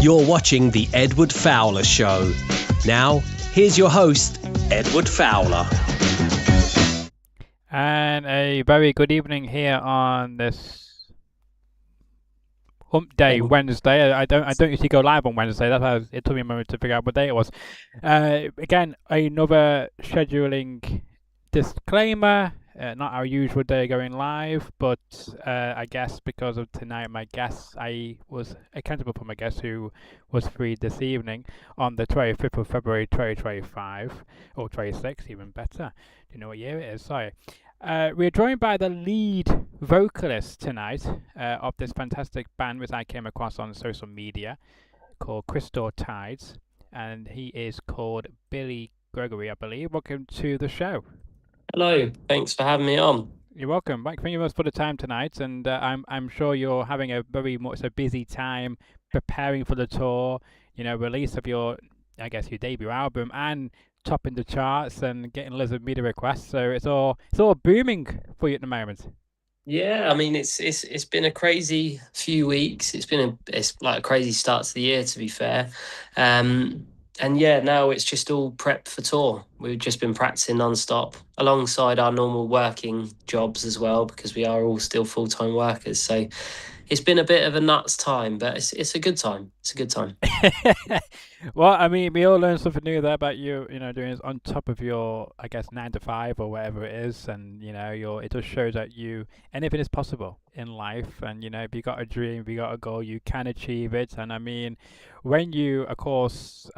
You're watching The Edward Fowler Show. Now, here's your host, Edward Fowler. And a very good evening here on this Hump Day Wednesday. I don't usually go live on Wednesday. That's why it took me a moment to figure out what day it was. Again, another scheduling disclaimer. Not our usual day going live, but I guess because of tonight, my guests, I was accountable for my guest who was free this evening on the 25th of February 2025, or 26, even better. Do you know what year it is? Sorry. We're joined by the lead vocalist tonight of this fantastic band which I came across on social media called Crystal Tides, and he is called Billy Gregory, I believe. Welcome to the show. Hello, thanks for having me on. You're welcome. Thank you very much for the time tonight, and I'm sure you're having a very much a busy time preparing for the tour. You know, release of your debut album and topping the charts and getting loads of media requests. So it's all booming for you at the moment. Yeah, I mean it's been a crazy few weeks. It's like a crazy start to the year, to be fair. And yeah, now it's just all prep for tour. We've just been practicing non-stop alongside our normal working jobs as well, because we are all still full-time workers. So it's been a bit of a nuts time, but it's a good time. It's a good time. Well, I mean, we all learned something new there about you know, doing this on top of your, I guess, 9 to 5 or whatever it is. And, you know, it just shows that anything is possible in life. And, you know, if you got a dream, if you got a goal, you can achieve it. And I mean, when you, of course,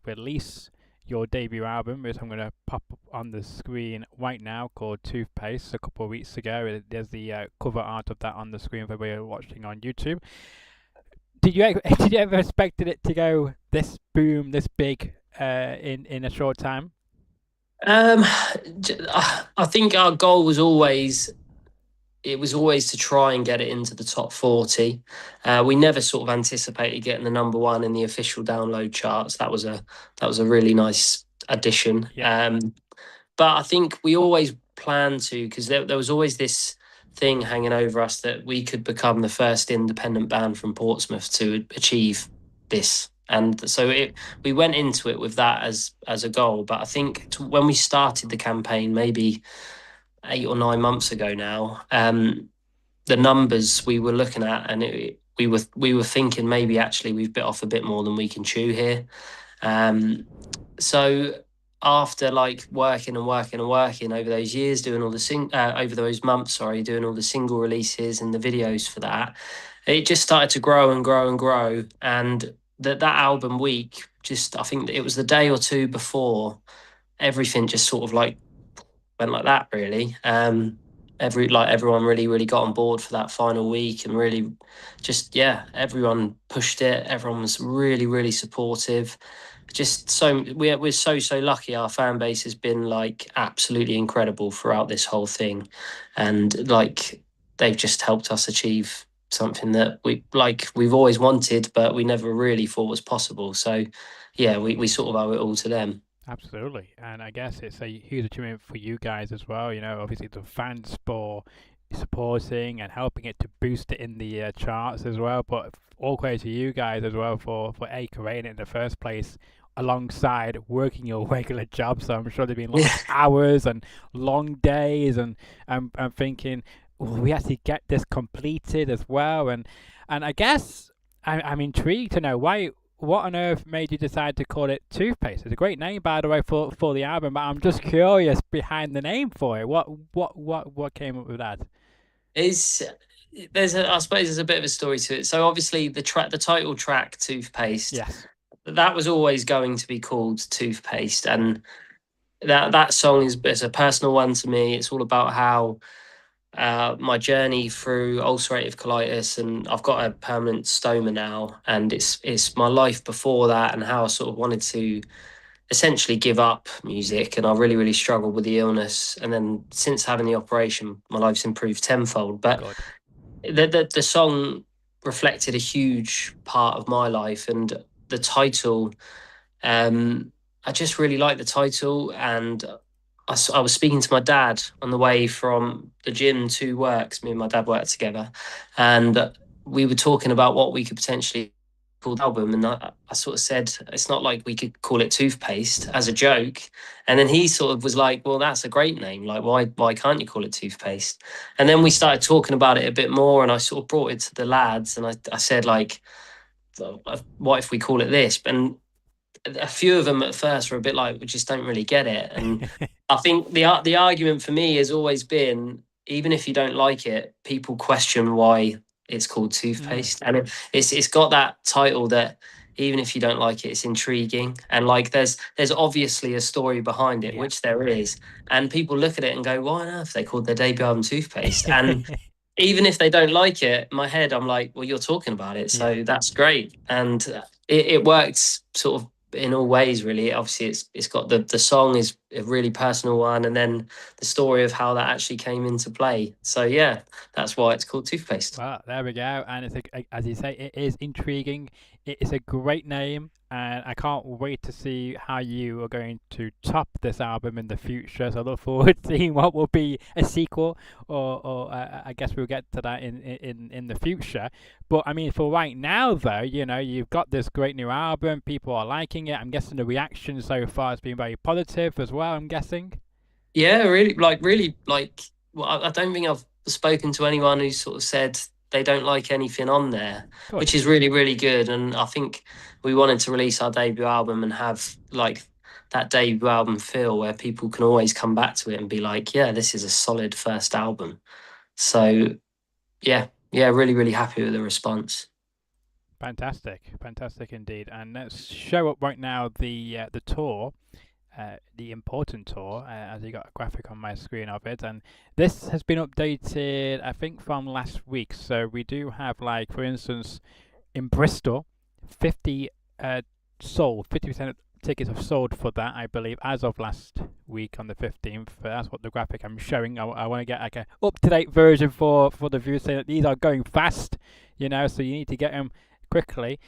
release your debut album, which I'm going to pop on the screen right now, called Toothpaste, a couple of weeks ago. There's the cover art of that on the screen for everybody watching on YouTube. Did you ever expect it to go this big in a short time? I think our goal was always to try and get it into the top 40. We never sort of anticipated getting the number one in the official download charts. That was a really nice addition. Yeah. But I think we always planned to, because there was always this thing hanging over us that we could become the first independent band from Portsmouth to achieve this. And so we went into it with that as a goal. But I think when we started the campaign, maybe 8 or 9 months ago now, the numbers we were looking at, and we were thinking maybe actually we've bit off a bit more than we can chew here. So after like working over those years, doing all the over those months, doing all the single releases and the videos for that, it just started to grow and grow and grow. And that album week, I think it was the day or two before, everything just sort of like went like that, really. Everyone really got on board for that final week, and really just, yeah, everyone pushed it. Everyone was really supportive. We're so lucky. Our fan base has been like absolutely incredible throughout this whole thing, and like they've just helped us achieve something that we've always wanted, but we never really thought was possible. So yeah, we sort of owe it all to them. Absolutely, and I guess it's a huge achievement for you guys as well. You know, obviously the fans for supporting and helping it to boost it in the charts as well. But all credit to you guys as well for creating it in the first place, alongside working your regular job. So I'm sure there've been lots of hours and long days, and I'm thinking, we have to get this completed as well. And I guess I'm intrigued to know what on earth made you decide to call it Toothpaste? It's a great name, by the way, for the album, but I'm just curious behind the name for it. What came up with that? I suppose there's a bit of a story to it. So obviously the title track, Toothpaste, yes, that was always going to be called Toothpaste, and that song is a personal one to me. It's all about how my journey through ulcerative colitis, and I've got a permanent stoma now, and it's my life before that, and how I sort of wanted to essentially give up music, and I really struggled with the illness, and then since having the operation, my life's improved tenfold. But the song reflected a huge part of my life, and the title, I just really like the title. And I was speaking to my dad on the way from the gym to work. Me and my dad worked together, and we were talking about what we could potentially called album, and I sort of said it's not like we could call it Toothpaste as a joke. And then he sort of was like, well, that's a great name, like why can't you call it Toothpaste? And then we started talking about it a bit more, and I sort of brought it to the lads, and I said like, what if we call it this? And a few of them at first were a bit like, we just don't really get it. And I think the argument for me has always been, even if you don't like it, people question why it's called Toothpaste, and it's got that title that even if you don't like it, it's intriguing, and like there's obviously a story behind it, which there is, and people look at it and go, why on earth they called their debut album Toothpaste? And even if they don't like it, in my head I'm like, well, you're talking about it, so that's great. And it works sort of in all ways, really. Obviously it's got the song is a really personal one, and then the story of how that actually came into play. So yeah, that's why it's called Toothpaste. Well, there we go. And it's as you say, it is intriguing. It is a great name, and I can't wait to see how you are going to top this album in the future. So I look forward to seeing what will be a sequel, or I guess we'll get to that in the future. But I mean, for right now, though, you've got this great new album. People are liking it. I'm guessing the reaction so far has been very positive as well. I'm guessing. Yeah, really, like. Well, I don't think I've spoken to anyone who sort of said they don't like anything on there, which is really, really good. And I think we wanted to release our debut album and have like that debut album feel where people can always come back to it and be like, yeah, this is a solid first album. So yeah, really, really happy with the response. Fantastic indeed. And let's show up right now the tour. The important tour, as you got a graphic on my screen of it, and this has been updated I think from last week. So we do have, like, for instance, in Bristol, 50% of tickets have sold for that, I believe, as of last week on the 15th. That's what the graphic I'm showing. I want to get like a up-to-date version for the viewers, saying that these are going fast, so you need to get them quickly.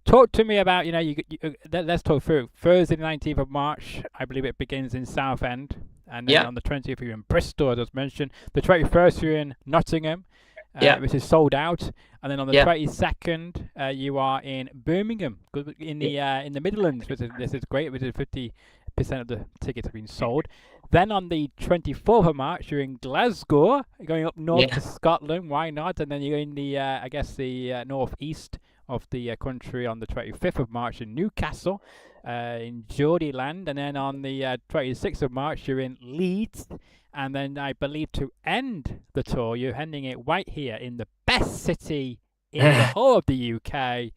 Talk to me about, let's talk through. Thursday the 19th of March, I believe it begins in Southend. And then on the 20th, you're in Bristol, as I mentioned. The 21st, you're in Nottingham, which is sold out. And then on the 22nd, you are in Birmingham, in the Midlands, this is great, which is 50% of the tickets have been sold. Then on the 24th of March, you're in Glasgow, going up north to Scotland. Why not? And then you're in the northeast of the country on the 25th of March in Newcastle, in Geordieland. And then on the 26th of March, you're in Leeds. And then I believe to end the tour, you're ending it right here in the best city in the whole of the UK,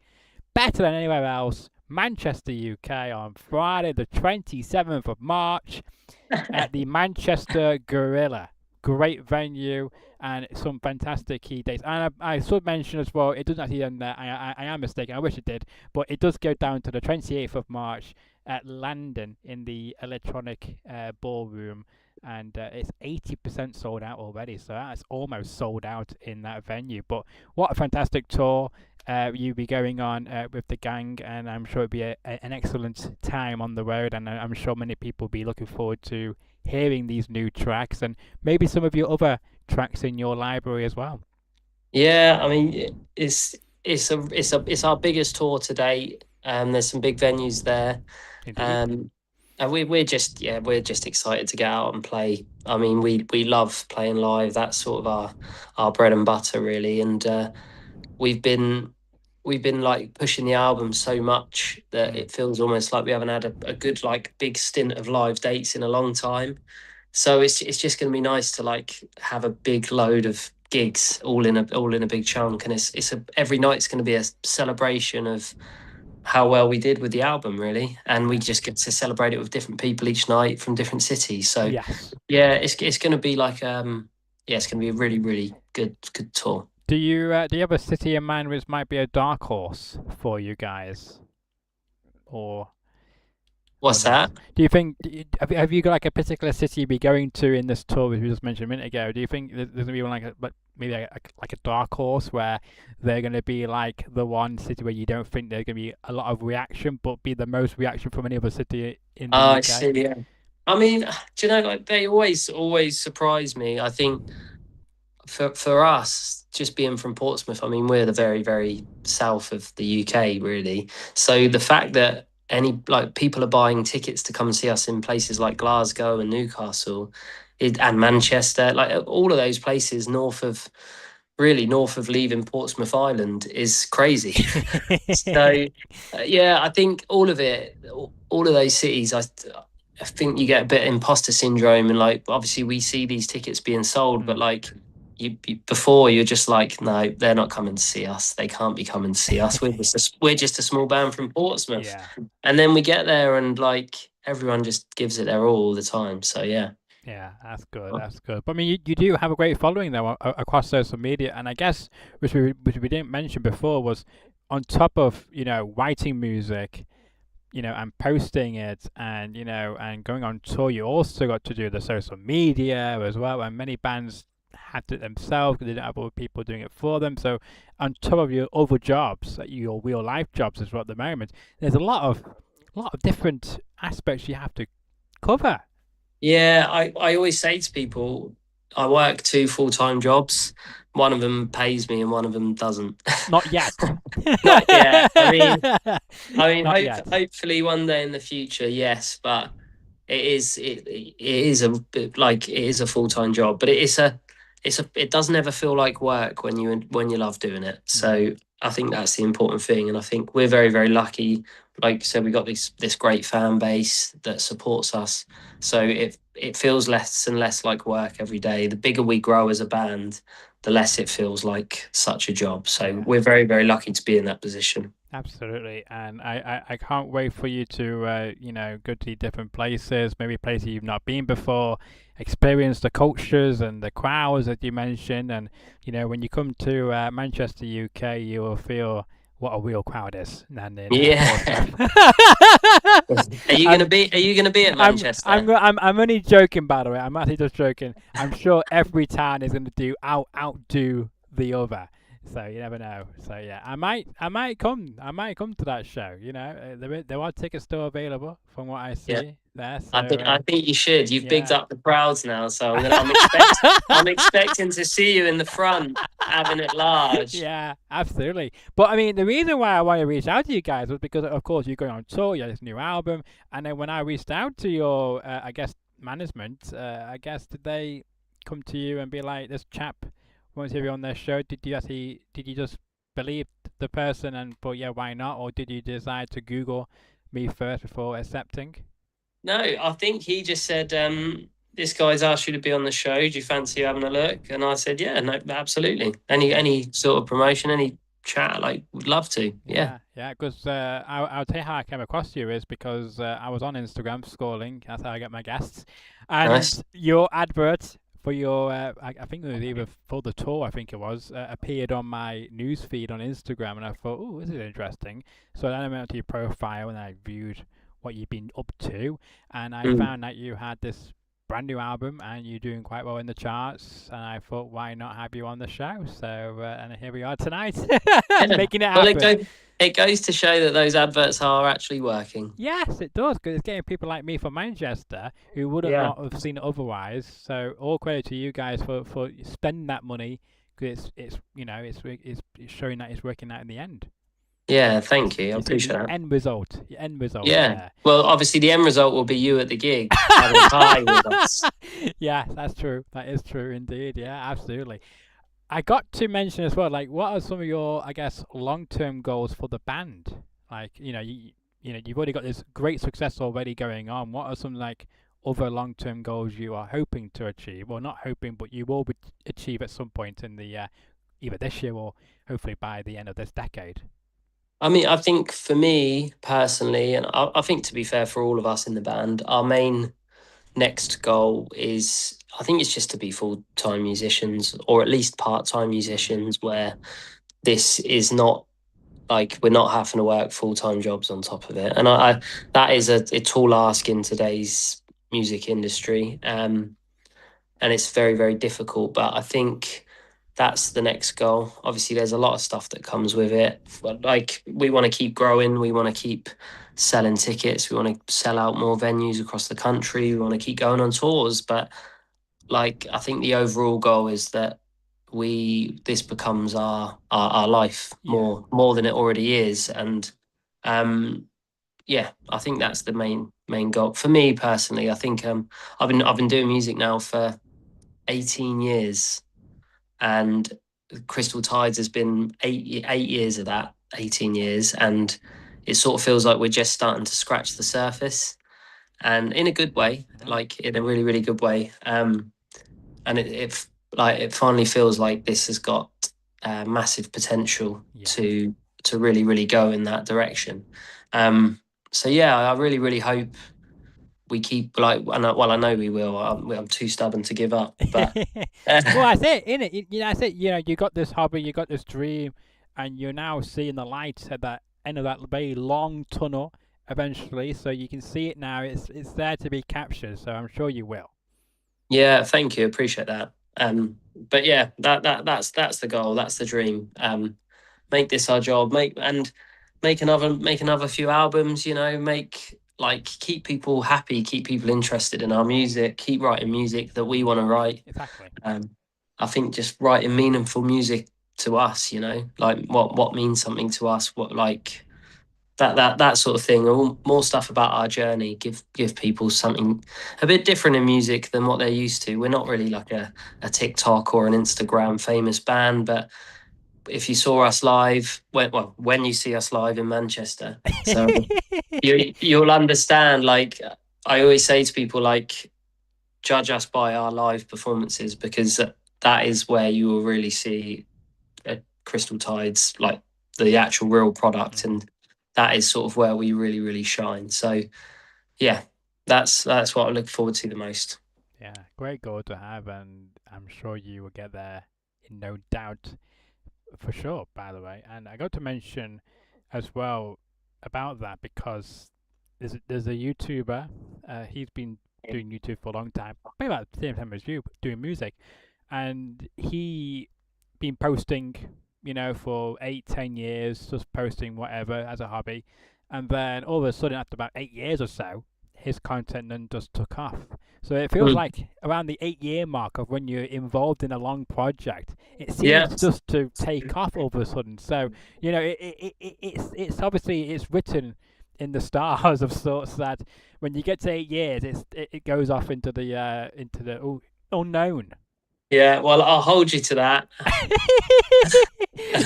better than anywhere else, Manchester, UK, on Friday the 27th of March at the Manchester Gorilla. Great venue and some fantastic key dates. And I should mention as well, it doesn't actually end there. I am mistaken. I wish it did. But it does go down to the 28th of March at London in the Electronic Ballroom. And it's 80% sold out already. So that's almost sold out in that venue. But what a fantastic tour you'll be going on with the gang. And I'm sure it'll be an excellent time on the road. And I'm sure many people will be looking forward to hearing these new tracks and maybe some of your other tracks in your library as well. Yeah, I mean, it's our biggest tour to date. There's some big venues there. And we're just excited to get out and play. I mean, we love playing live. That's sort of our bread and butter, really. And we've been like pushing the album so much that it feels almost like we haven't had a good like big stint of live dates in a long time. So it's just going to be nice to like have a big load of gigs all in a big chunk, and every night's going to be a celebration of how well we did with the album, really, and we just get to celebrate it with different people each night from different cities. So it's going to be like it's going to be a really, really good tour. Do you have a city in mind which might be a dark horse for you guys, or what's that? Do you think have you got like a particular city you'll be going to in this tour, which we just mentioned a minute ago? Do you think there's gonna be like a dark horse where they're gonna be like the one city where you don't think there's gonna be a lot of reaction, but be the most reaction from any other city in the UK? I see. Yeah. I mean, do you know, like they always surprise me. I think for us, just being from Portsmouth, I mean, we're the very, very south of the UK, really. So the fact that any like people are buying tickets to come and see us in places like Glasgow and Newcastle, and Manchester, like all of those places north of leaving Portsmouth Island is crazy. So yeah, I think all of it, all of those cities, I think you get a bit of imposter syndrome, and like obviously we see these tickets being sold, but like before you're just like, no, they're not coming to see us. They can't be coming to see us. We're just a small band from Portsmouth, Yeah. and then we get there and like everyone just gives it their all the time. So yeah. Yeah, that's good. That's good. But I mean, you do have a great following though across social media, and I guess which we didn't mention before was on top of writing music, and posting it, and and going on tour. You also got to do the social media as well, and many bands had to themselves because they didn't have other people doing it for them. So on top of your other jobs, your real life jobs as well at the moment, there's a lot of different aspects you have to cover. Yeah, I always say to people, I work two full-time jobs. One of them pays me and one of them doesn't. Not yet. Not yet. I mean, Not yet. hopefully one day in the future, yes, but it is a like it is a full-time job, but it doesn't ever feel like work when you love doing it. So I think that's the important thing, and I think we're very, very lucky. Like I said, we got this great fan base that supports us. So it feels less and less like work every day. The bigger we grow as a band, the less it feels like such a job. So we're very, very lucky to be in that position. Absolutely, and I can't wait for you to go to different places, maybe places you've not been before, experience the cultures and the crowds that you mentioned, and when you come to Manchester, UK, you will feel what a real crowd is. And Yeah. Are you gonna be at Manchester? I'm only joking, by the way. I'm actually just joking. I'm sure every town is going to outdo the other. So you never know. So yeah, I might come to that show. There are tickets still available from what I see there. So, I think you should. You've bigged up the crowds now, so I'm expecting to see you in the front, having it large. Yeah, absolutely. But I mean, the reason why I want to reach out to you guys was because, of course, you're going on tour. You have this new album, and then when I reached out to your, I guess, management, I guess did they come to you and be like, this chap wants to be on their show? Did you just believe the person and thought, yeah, why not? Or did you decide to Google me first before accepting? No, I think he just said, this guy's asked you to be on the show. Do you fancy having a look? And I said, yeah, no, absolutely. Any sort of promotion, any chat, like, would love to. Yeah. Yeah, because I'll tell you how I came across you is because I was on Instagram scrolling. That's how I get my guests. And Nice. your advert for your, I think it was either for the tour, I think it was, appeared on my news feed on Instagram. And I thought, oh, this is interesting. So then I went to your profile and I viewed what you've been up to. And I found that you had this brand new album and you're doing quite well in the charts. And I thought, why not have you on the show? So, and here we are tonight, making it happen. Well, it goes to show that those adverts are actually working. Yes, it does, because it's getting people like me from Manchester who would not have seen it otherwise. So all credit to you guys for spending that money, because it's showing that it's working out in the end. Yeah, thank you. I appreciate that. End result. Your end result. Yeah. Well, obviously, the end result will be you at the gig having a pie with us. Yeah, that's true. That is true indeed. Yeah, absolutely. I got to mention as well, like, what are some of your, I guess, long-term goals for the band? Like, you've already got this great success already going on. What are some like other long-term goals you are hoping to achieve? Well, not hoping, but you will achieve at some point in the either this year or hopefully by the end of this decade. I mean, I think for me personally, and I think to be fair for all of us in the band, our main next goal is, I think it's just to be full-time musicians or at least part-time musicians, where this is not like we're not having to work full-time jobs on top of it. And I that is a tall ask in today's music industry. And it's very, very difficult. But I think that's the next goal. Obviously, there's a lot of stuff that comes with it. But like, we want to keep growing. We want to keep selling tickets. We want to sell out more venues across the country. We want to keep going on tours. But like, I think the overall goal is that this becomes our life Yeah. more than it already is. And yeah, I think that's the main goal for me personally. I think I've been doing music now for 18 years, and Crystal Tides has been 8 years of that, 18 years, and it sort of feels like we're just starting to scratch the surface, and in a good way, like in a really really good way. And it finally feels like this has got massive potential Yeah. to really really go in that direction. So yeah, I really really hope we keep like, and well, I know we will. I'm too stubborn to give up, but Well, I say it, innit? I say, you got this hobby, you got this dream, and you're now seeing the light at that end of that very long tunnel eventually. So you can see it now. It's there to be captured. So I'm sure you will. yeah, thank you, appreciate that. But yeah, that's the goal, that's the dream. Make this our job, make another few albums. Keep people happy, keep people interested in our music, keep writing music that we want to write. Exactly. I think just writing meaningful music to us, like what means something to us, what like that sort of thing, or more stuff about our journey. Give people something a bit different in music than what they're used to. We're not really like a TikTok or an Instagram famous band, but if you saw us live, when you see us live in Manchester, so you'll understand. Like I always say to people, like, judge us by our live performances, because that is where you will really see Crystal Tides, like the actual real product, and that is sort of where we really really shine. So yeah, that's what I look forward to the most. Yeah, great goal to have, and I'm sure you will get there in no doubt for sure, by the way. And I got to mention as well about that because there's a YouTuber, he's been doing YouTube for a long time, maybe about the same time as you, doing music, and he been posting, for 8, 10 years, just posting whatever as a hobby, and then all of a sudden, after about 8 years or so, his content then just took off. So it feels Mm. like around the 8 year mark of when you're involved in a long project, it Yeah, seems just to take off all of a sudden. So it's obviously it's written in the stars of sorts that when you get to 8 years, it goes off into the unknown. yeah. Well, I'll hold you to that.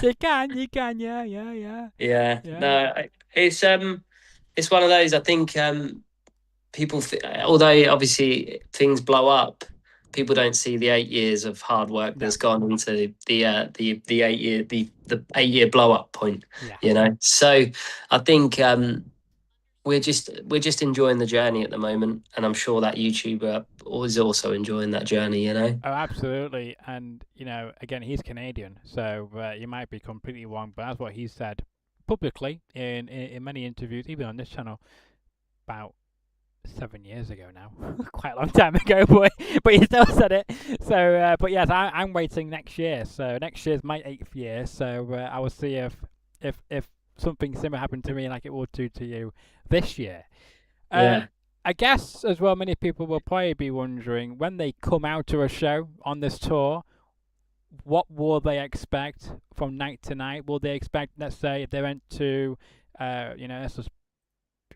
You can, Yeah, yeah. no, it's one of those. I think although obviously things blow up, people don't see the 8 years of hard work No, that's gone into the 8 year the 8 year blow up point. yeah. So I think we're just enjoying the journey at the moment, and I'm sure that YouTuber is also enjoying that journey. Oh, absolutely. And again, he's Canadian, so you might be completely wrong, but that's what he said publicly in many interviews, even on this channel, about 7 years ago now, quite a long time ago, but he still said it. So, but yes, I'm waiting next year. So next year's my 8th year. So I will see if something similar happened to me like it will do to you this year. Yeah, I guess as well, many people will probably be wondering when they come out to a show on this tour, what will they expect from night to night? Will they expect, let's say, if they went to, let's just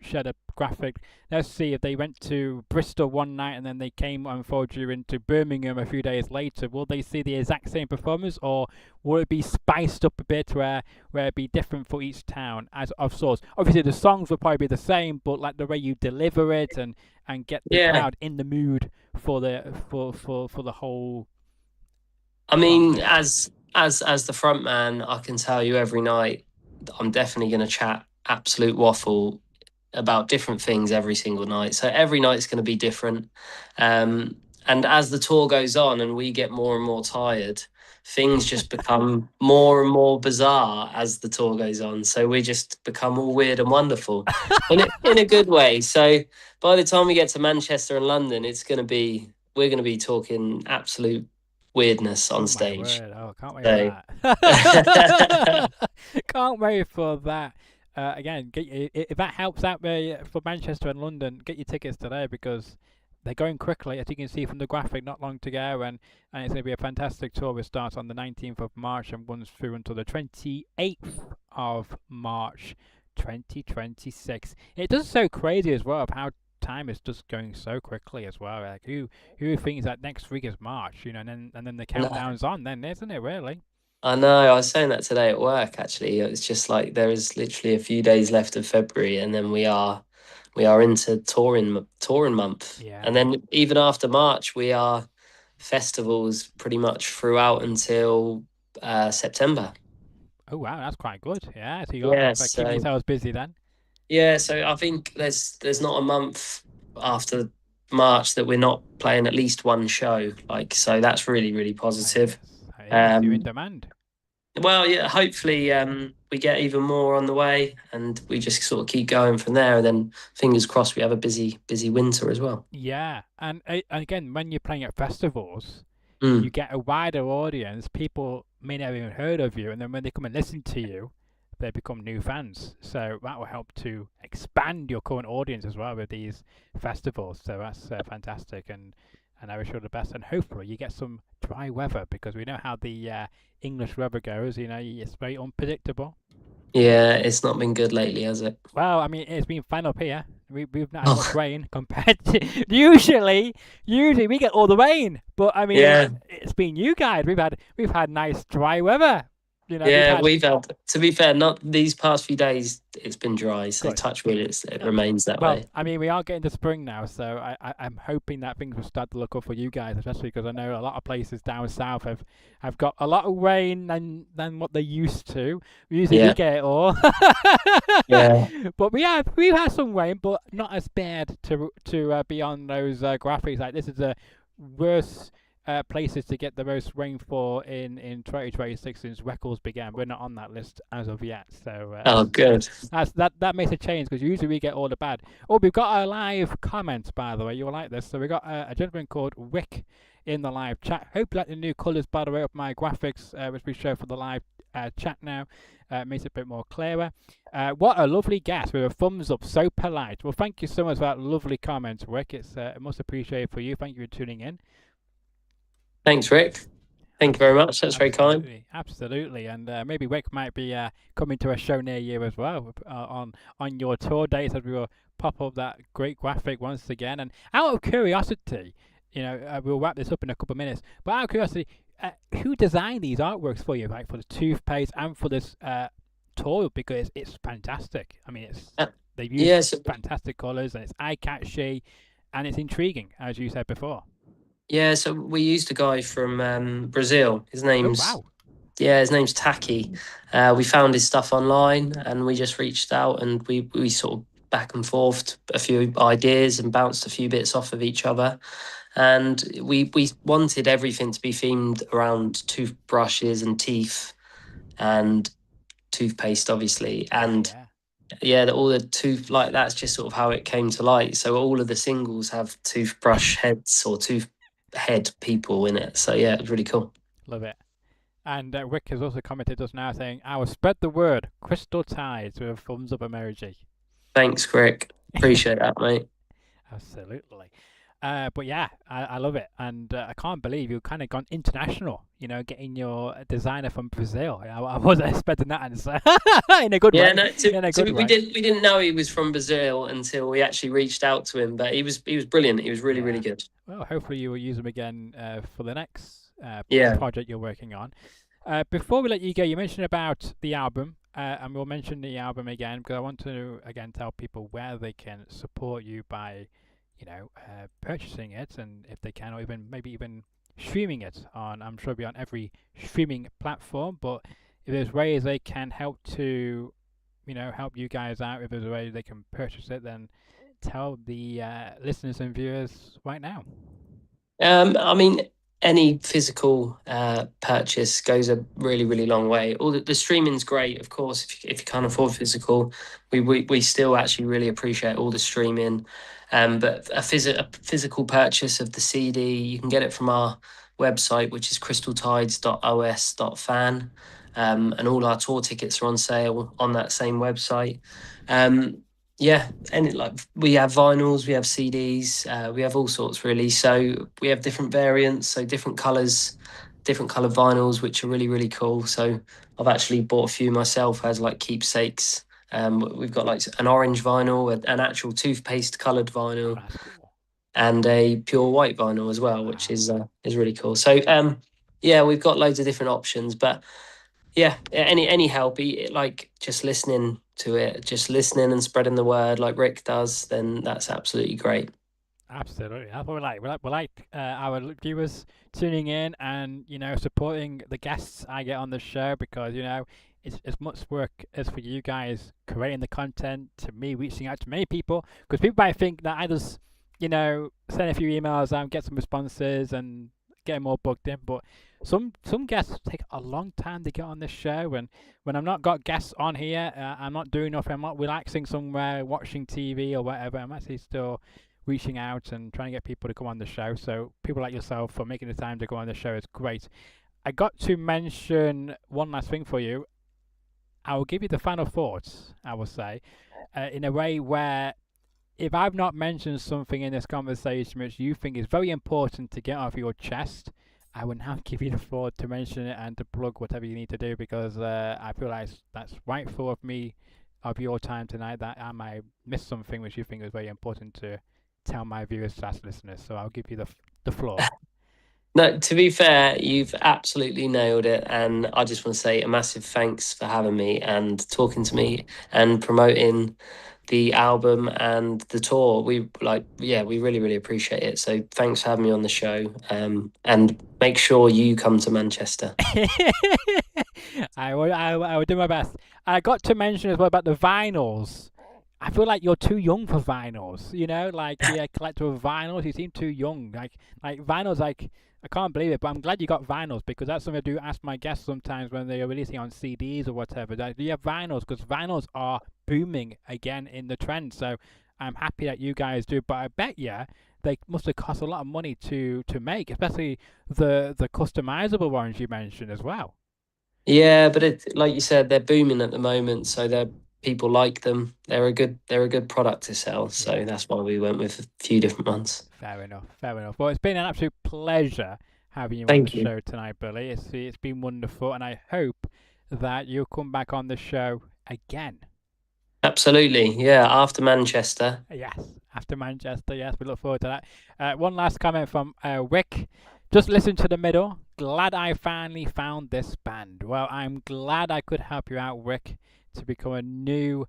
shed a graphic. Let's see if they went to Bristol one night and then they came and followed you into Birmingham a few days later. Will they see the exact same performance, or will it be spiced up a bit where it be different for each town as of sorts? Obviously, the songs will probably be the same, but like the way you deliver it and get the yeah. crowd in the mood for the whole I song. mean, as the front man, I can tell you every night I'm definitely going to chat absolute waffle about different things every single night. So every night's going to be different. And as the tour goes on and we get more and more tired, things just become more and more bizarre as the tour goes on. So we just become all weird and wonderful in a good way. So by the time we get to Manchester and London, we're going to be talking absolute weirdness on Oh my stage. word! Oh, can't wait for So that. Can't wait for that. Again, if that helps out for Manchester and London, get your tickets today because they're going quickly, as you can see from the graphic. Not long to go, and it's going to be a fantastic tour. We start on the 19th of March and runs through until the 28th of March, 2026. It does so crazy as well of how time is just going so quickly as well. Like who thinks that next week is March, and then the No. countdown's on, then isn't it really? I know. I was saying that today at work. Actually, it's just like there is literally a few days left of February, and then we are into touring month, Yeah. and then even after March, we are festivals pretty much throughout until September. Oh wow, that's quite good. Yeah, so you got Yeah. like, keeping So yourselves busy then. yeah. So I think there's not a month after March that we're not playing at least one show. Like so, that's really really That positive. is, that is. You're in Um, demand. Well, yeah, hopefully we get even more on the way and we just sort of keep going from there. And then fingers crossed we have a busy winter as well. Yeah, and again, when you're playing at festivals, you Mm. get a wider audience. People may never even heard of you, and then when they come and listen to you, they become new fans. So that will help to expand your current audience as well with these festivals. So that's fantastic, and I wish you all the best. And hopefully you get some dry weather because we know how the English weather goes. It's very unpredictable. Yeah, it's not been good lately, has it? Well, I mean, it's been fine up here. We've not had much Oh, rain compared to usually we get all the rain. But I mean, yeah. it's been you guys. We've had nice dry weather. We've Yeah, had we've had, to be fair, not these past few days, it's been dry. So good. touch wood, it Uh, remains that Well, way. I mean, we are getting to spring now, so I'm hoping that things will start to look up for you guys, especially because I know a lot of places down south have got a lot of rain than what they used to. Usually we Yeah, get it all, yeah. but we've had some rain, but not as bad to be on those graphics. Like this is the worst. Places to get the most rainfall in 2026 since records began. We're not on that list as of yet, so Oh, good. that makes a change because usually we get all the bad. Oh, we've got a live comment by the way. You'll like this. So we got a gentleman called Wick in the live chat. Hope you like the new colours by the way of my graphics, which we show for the live chat now. Makes it a bit more clearer. What a lovely guest with a thumbs up. So polite. Well, thank you so much for that lovely comment, Wick. It's most appreciated for you. Thank you for tuning in. Thanks, Rick. Thank you very much. That's very kind. Absolutely, and maybe Wick might be coming to a show near you as well on your tour dates as we will pop up that great graphic once again. And out of curiosity, we'll wrap this up in a couple of minutes. But out of curiosity, who designed these artworks for you, like for the Toothpaste and for this tour? Because it's fantastic. I mean, Uh, they've yeah, used so fantastic colours and it's eye catchy and it's intriguing, as you said before. Yeah, so we used a guy from Brazil. Oh wow! His name's Taki. We found his stuff online and we just reached out and we sort of back and forth a few ideas and bounced a few bits off of each other. And we wanted everything to be themed around toothbrushes and teeth and toothpaste, obviously. Yeah, And yeah. yeah, all the tooth like that's just sort of how it came to light. So all of the singles have toothbrush heads or tooth head people in it. So yeah, it was really cool. Love it. And Wick has also commented just now saying, I will spread the word, crystal tides with a thumbs up emoji. Thanks, Greg. Appreciate that, mate. Absolutely. But yeah, I love it. And I can't believe you've kind of gone international, getting your designer from Brazil. I wasn't expecting that answer in a good Yeah, way. no, In a good we way. didn't know he was from Brazil until we actually reached out to him, but he was brilliant. He was really, Yeah. really good. Well, hopefully you will use them again for the next Yeah. project you're working on. Before we let you go, you mentioned about the album, and we'll mention the album again because I want to again tell people where they can support you by, purchasing it, and if they can, or even maybe even streaming it on. I'm sure it'll be on every streaming platform, but if there's ways they can help to, help you guys out, if there's a way they can purchase it, then tell the listeners and viewers right now. I mean, any physical purchase goes a really, really long way. All the streaming's great, of course. If you can't afford physical, we still actually really appreciate all the streaming. But a physical purchase of the CD, you can get it from our website, which is crystaltides.os.fan. And all our tour tickets are on sale on that same website. Um, Yeah, and we have vinyls, we have CDs, we have all sorts really. So we have different variants, so different colours, different coloured vinyls, which are really really cool. So I've actually bought a few myself as like keepsakes. We've got like an orange vinyl, an actual toothpaste coloured Oh, vinyl, that's cool. and a pure white vinyl as well, which Wow. is really cool. So yeah, we've got loads of different options, but yeah, any help, like just listening to it, just listening and spreading the word like Rick does, then that's absolutely great. Absolutely, that's what we like. We like our viewers tuning in and supporting the guests I get on the show because it's as much work as for you guys creating the content to me reaching out to many people because people might think that I just send a few emails and get some responses and get them all booked in, but some guests take a long time to get on this show and when I'm not got guests on here, I'm not doing nothing, I'm not relaxing somewhere watching TV or whatever. I'm actually still reaching out and trying to get people to come on the show. So people like yourself for making the time to go on the show is great. I got to mention one last thing for you. I will give you the final thoughts, I will say, in a way where if I've not mentioned something in this conversation which you think is very important to get off your chest, I will now give you the floor to mention it and to plug whatever you need to do because I feel like that's rightful of me, of your time tonight, that I might miss something which you think is very important to tell my viewers slash listeners. So I'll give you the floor. No, to be fair, you've absolutely nailed it, and I just want to say a massive thanks for having me and talking to me and promoting the album and the tour. We really really appreciate it. So thanks for having me on the show. And make sure you come to Manchester. I will do my best. I got to mention as well about the vinyls. I feel like you're too young for vinyls. Like be a collector of vinyls. You seem too young. Like vinyls. Like I can't believe it, but I'm glad you got vinyls because that's something I do ask my guests sometimes when they are releasing on CDs or whatever. Like, do you have vinyls? Because vinyls are booming again in the trend. So I'm happy that you guys do. But I bet you they must have cost a lot of money to make, especially the customizable ones you mentioned as well. Yeah, but like you said, they're booming at the moment, so people like them. They're a good product to sell, Yeah. so that's why we went with a few different ones. Fair enough. Fair enough. Well, it's been an absolute pleasure having you on the Thank you. show tonight, Billy. It's been wonderful, and I hope that you'll come back on the show again. Absolutely. Yeah, after Manchester. Yes, after Manchester. Yes, we look forward to that. One last comment from Wick. Just listen to the middle. Glad I finally found this band. Well, I'm glad I could help you out, Wick, to become a new,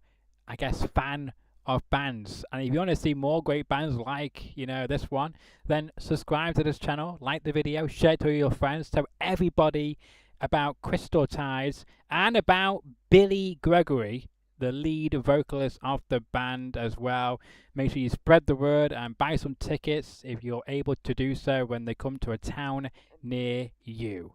I guess, fan of bands. And if you want to see more great bands like, this one, then subscribe to this channel, like the video, share it to your friends, tell everybody about Crystal Ties and about Billy Gregory, the lead vocalist of the band as well. Make sure you spread the word and buy some tickets if you're able to do so when they come to a town near you.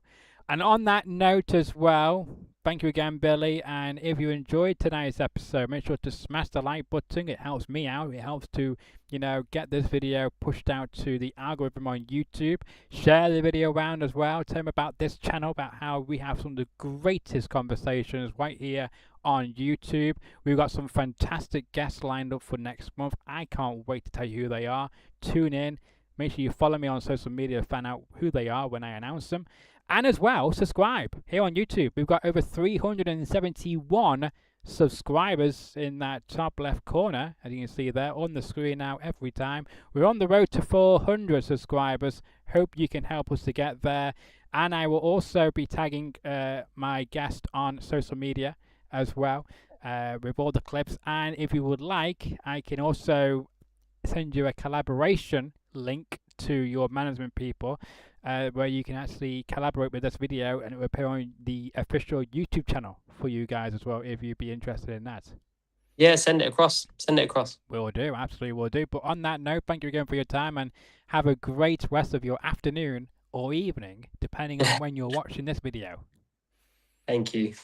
And on that note as well, thank you again, Billy. And if you enjoyed tonight's episode, make sure to smash the like button. It helps me out. It helps to, get this video pushed out to the algorithm on YouTube. Share the video around as well. Tell them about this channel, about how we have some of the greatest conversations right here on YouTube. We've got some fantastic guests lined up for next month. I can't wait to tell you who they are. Tune in. Make sure you follow me on social media to find out who they are when I announce them. And as well, subscribe here on YouTube. We've got over 371 subscribers in that top left corner, as you can see there on the screen now every time. We're on the road to 400 subscribers. Hope you can help us to get there. And I will also be tagging my guest on social media as well with all the clips. And if you would like, I can also send you a collaboration link to your management people where you can actually collaborate with this video and it will appear on the official YouTube channel for you guys as well if you'd be interested in that. Yeah, send it across. Send it across. Will do, absolutely will do. But on that note, thank you again for your time and have a great rest of your afternoon or evening, depending on when you're watching this video. Thank you.